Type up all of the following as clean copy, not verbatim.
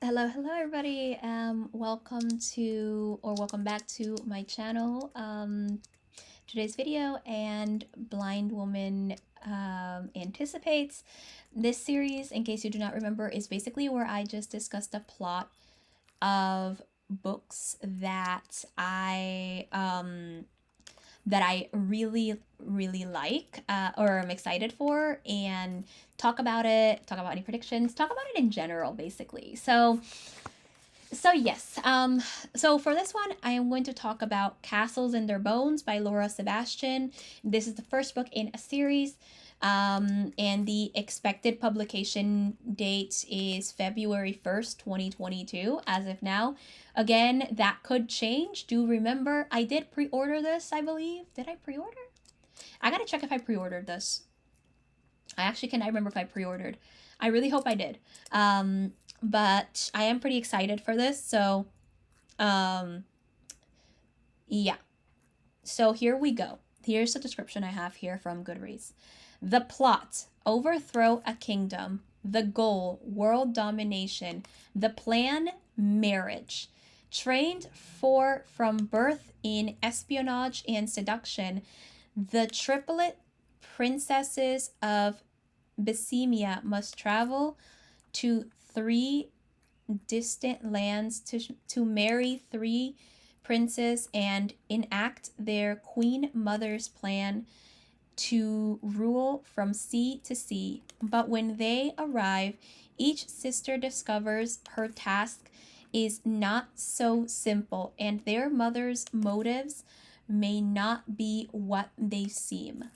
Hello everybody. Welcome back to my channel. Today's video and Blind Woman anticipates. This series, in case you do not remember, is basically where I just discussed the plot of books that I really like or am excited for, and talk about it, talk about any predictions, talk about it in general, basically. So for this one, I am going to talk about Castles and Their Bones by Laura Sebastian. This is the first book in a series. And the expected publication date is February 1st, 2022, as of now. Again, that could change. Do remember, I did pre-order this, I believe. Did I pre-order? I gotta check if I pre-ordered this. I actually cannot remember if I pre-ordered. I really hope I did. But I am pretty excited for this. So, yeah. So here we go. Here's the description I have here from Goodreads. The plot: overthrow a kingdom. The goal: world domination. The plan: marriage. Trained from birth in espionage and seduction, the triplet princesses of Bohemia must travel to three distant lands to marry three princes and enact their queen mother's plan to rule from sea to sea. But when they arrive, each sister discovers her task is not so simple, and their mother's motives may not be what they seem.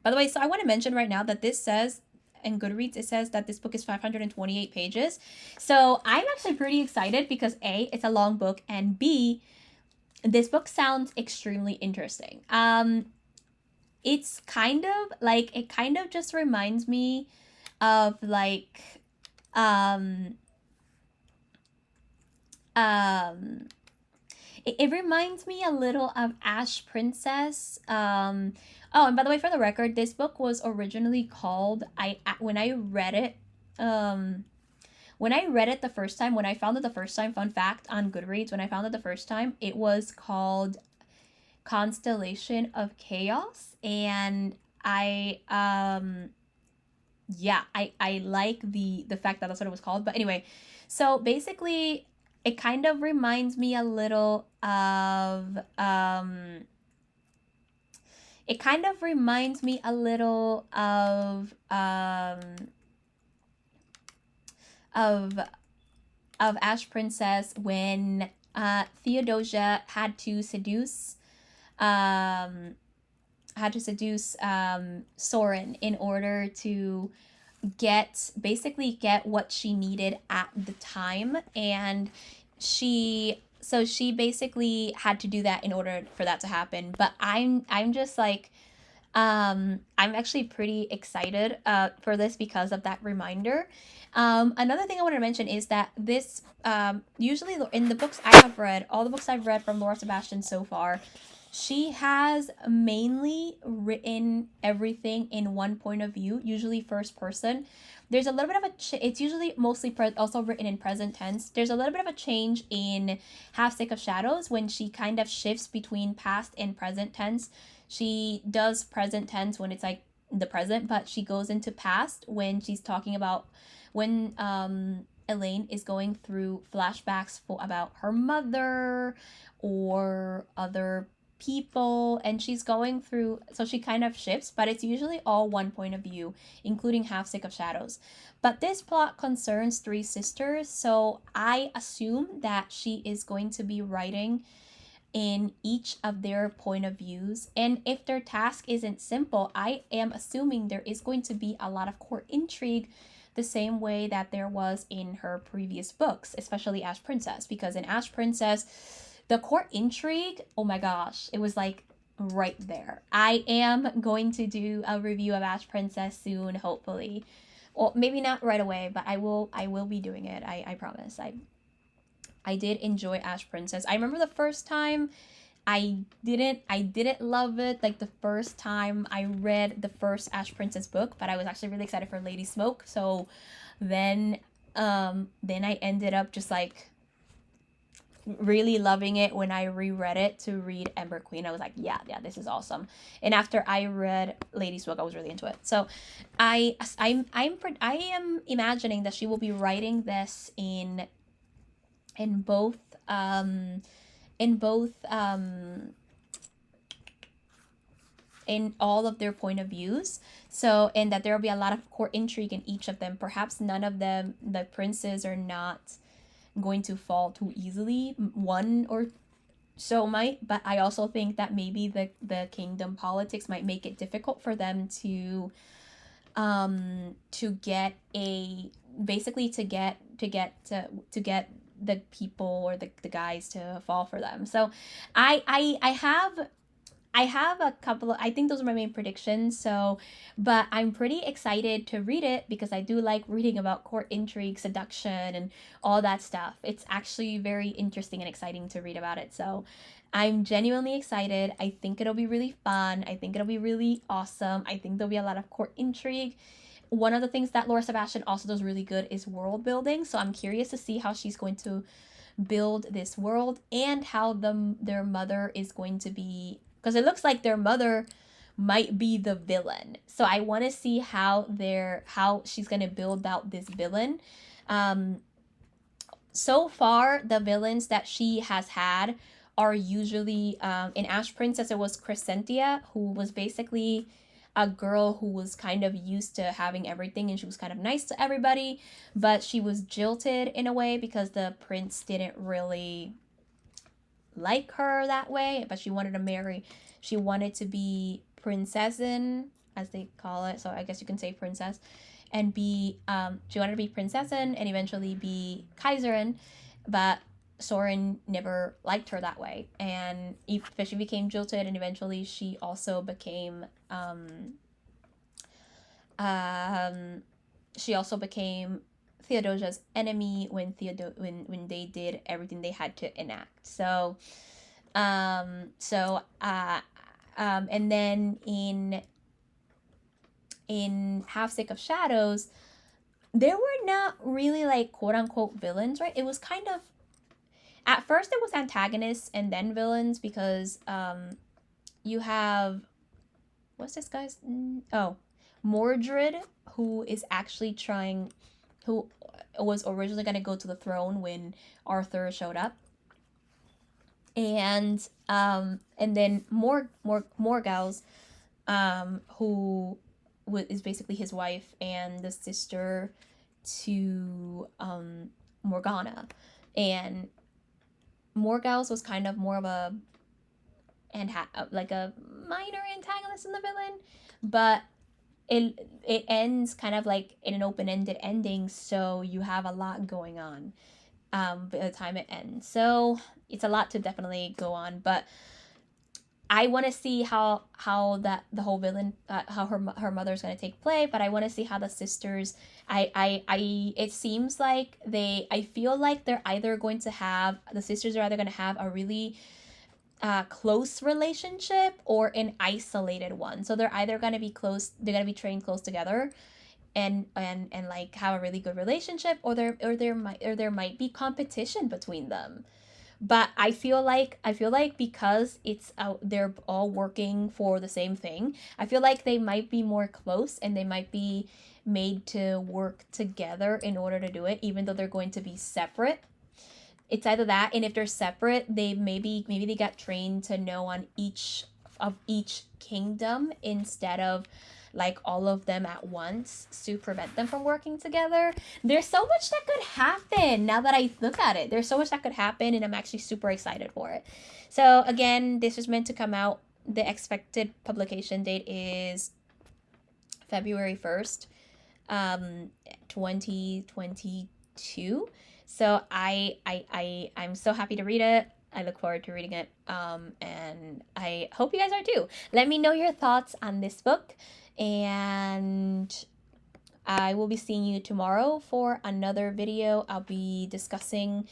By the way, so I want to mention right now that this says, in Goodreads, it says that this book is 528 pages. So I'm actually pretty excited because A, it's a long book, and B, this book sounds extremely interesting. It's kind of just reminds me of it reminds me a little of Ash Princess. Oh, and by the way, for the record, this book was originally called, when I read it the first time, when I found it the first time, fun fact on Goodreads, when I found it the first time, it was called Constellation of Chaos. And I like the fact that that's what it was called. But anyway, so basically it kind of reminds me a little of Ash Princess when Theodosia had to seduce Soren in order to get what she needed at the time. And she basically had to do that in order for that to happen. But I'm just like, I'm actually pretty excited for this because of that reminder. Another thing I want to mention is that this, usually in the books I have read, all the books I've read from Laura Sebastian so far, she has mainly written everything in one point of view, usually first person. There's a little bit of it's usually mostly also written in present tense. There's a little bit of a change in Half Sick of Shadows when she kind of shifts between past and present tense. She does present tense when it's like the present, but she goes into past when she's talking about when Elaine is going through flashbacks about her mother or other people, and she's going through, so she kind of shifts, but it's usually all one point of view, including Half Sick of Shadows. But this plot concerns three sisters, so I assume that she is going to be writing in each of their point of views. And if their task isn't simple, I am assuming there is going to be a lot of court intrigue, the same way that there was in her previous books, especially Ash Princess, because in Ash Princess, the court intrigue, oh my gosh, it was like right there. I am going to do a review of Ash Princess soon, hopefully. Well, maybe not right away, but I will be doing it. I promise. I did enjoy Ash Princess. I remember the first time I didn't love it, like the first time I read the first Ash Princess book, but I was actually really excited for Lady Smoke. So then then I ended up just like really loving it when I reread it to read Ember Queen. I was like, yeah, this is awesome. And after I read Lady's Book, I was really into it. So I am imagining that she will be writing this in both in both in all of their point of views. So, and that there will be a lot of court intrigue in each of them. Perhaps none of them, the princes, are not going to fall too easily. One or so might, but I also think that maybe the kingdom politics might make it difficult for them to get a basically to get the people or the guys to fall for them. So I have a couple of, I think those are my main predictions. So, but I'm pretty excited to read it because I do like reading about court intrigue, seduction, and all that stuff. It's actually very interesting and exciting to read about it. So, I'm genuinely excited. I think it'll be really fun. I think it'll be really awesome. I think there'll be a lot of court intrigue. One of the things that Laura Sebastian also does really good is world building. So, I'm curious to see how she's going to build this world and how their mother is going to be, because it looks like their mother might be the villain. So I want to see how she's going to build out this villain. So far the villains that she has had are usually in Ash Princess it was Crescentia, who was basically a girl who was kind of used to having everything and she was kind of nice to everybody, but she was jilted in a way because the prince didn't really like her that way, but she wanted to be princessin, as they call it, so I guess you can say princess, and be she wanted to be princessin and eventually be kaiserin, but Soren never liked her that way, and she became jilted, and eventually she also became Theodosia's enemy when when they did everything they had to enact. So and then in Half Sick of Shadows, there were not really like quote unquote villains, right? It was kind of, at first it was antagonists and then villains, because you have, what's this guy's, Mordred, who is actually who was originally going to go to the throne when Arthur showed up, and then Morgause, who is basically his wife and the sister to Morgana, and Morgause was kind of more of a like a minor antagonist in the villain, but it ends kind of like in an open-ended ending, so you have a lot going on by the time it ends. So it's a lot to definitely go on, but I want to see how that the whole villain, how her mother's going to take play, but I want to see how the sisters, it seems like I feel like they're either going to have, the sisters are either going to have a really close relationship or an isolated one. So they're either going to be close, they're going to be trained close together and like have a really good relationship, or there might be competition between them. But I feel like because it's they're all working for the same thing, I feel like they might be more close and they might be made to work together in order to do it, even though they're going to be separate. It's either that, and if they're separate, they maybe they got trained to know on each kingdom instead of like all of them at once to prevent them from working together. There's so much that could happen now that I look at it. There's so much that could happen, and I'm actually super excited for it. So again, this is meant to come out, the expected publication date is February 1st, 2022. So I'm so happy to read it. I look forward to reading it. And I hope you guys are too. Let me know your thoughts on this book. And I will be seeing you tomorrow for another video. I'll be discussing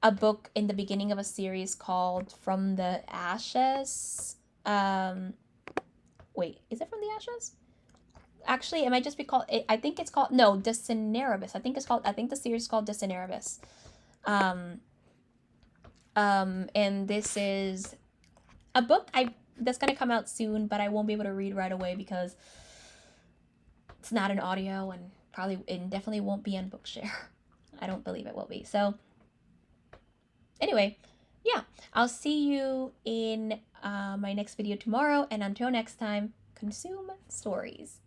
a book in the beginning of a series called From the Ashes. Wait, is it From the Ashes? Actually, it might just be called. I think it's called no Deceneribus. I think it's called. I think the series is called Deceneribus. Um, and this is a book that's gonna come out soon, but I won't be able to read right away because it's not an audio and probably it definitely won't be on Bookshare. I don't believe it will be. So anyway, yeah, I'll see you in my next video tomorrow, and until next time, consume stories.